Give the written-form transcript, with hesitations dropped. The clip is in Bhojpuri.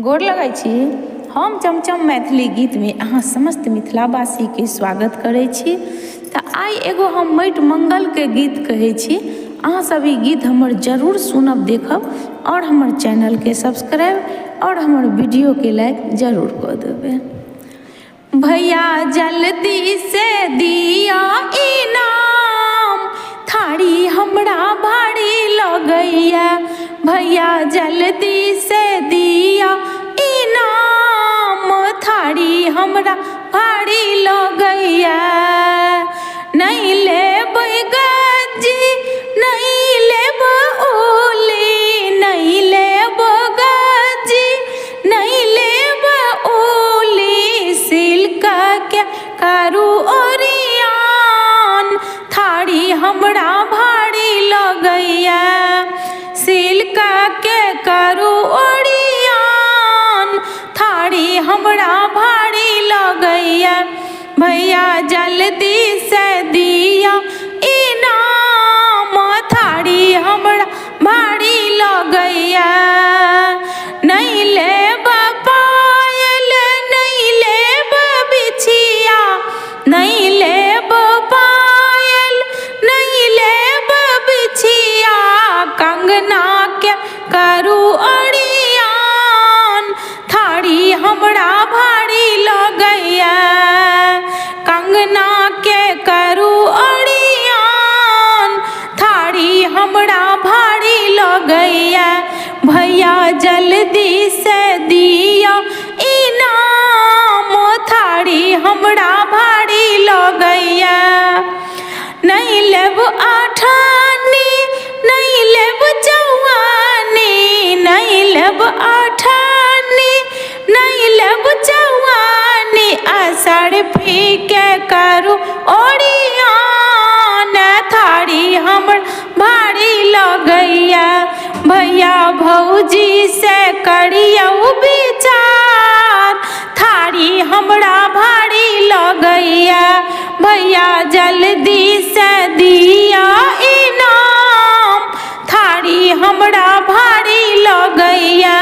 गोर लगै छी। हम चमचम मैथिली गीत में अहाँ समस्त मिथिलावासी के स्वागत करै छी। तऽ आइ एगो हम माटि मंगल के गीत कहै छी। अहाँ सब ई गीत हमर जरूर सुनब, देखब और हमर चैनल के सब्सक्राइब और हमर वीडियो के लाइक जरूर कऽ देबै। भैया जल्दी से दिया इनाम, थारी हमरा भारी लगैया। भैया जल्दी से दिया इनाम, थारी हमरा भारी लगैया। नहीं लेबै गज्जी, नहीं लेब ओली, नहीं लेब गज्जी, नहीं लेब ओली, सिल्क के करू ओरियान, थारी हमरा भारी लगैया। सिल्क के करू ओरियान, थारी हमरा भारी लगैया। भैया जल्दी से दिया इनाम, थारी हमरा भारी लगैया। नहीं लेब पायल, नहीं लेब बिछिया, नहीं लेब पायल, नहीं लेब बिछिया, कंगना के करू ओरियान, थारी हमरा भारी लगैया। कंगना के करू ओरियान, थारी हमरा भारी लगैया। भैया जल्दी से दिया इनाम, थारी हमरा भारी लगैया। नहीं लेब आठानी, नहीं लेब चौआनी, नहीं लेब आठानी, नहीं लेब चौआनी, असर फीके करू ओरियान, थारी हमर भारी लगैया। भैया भौजी से करियौ विचार, थारी हमरा भारी लगैया। भैया जल्दी से दिया इनाम, थारी हमरा भारी लगैया।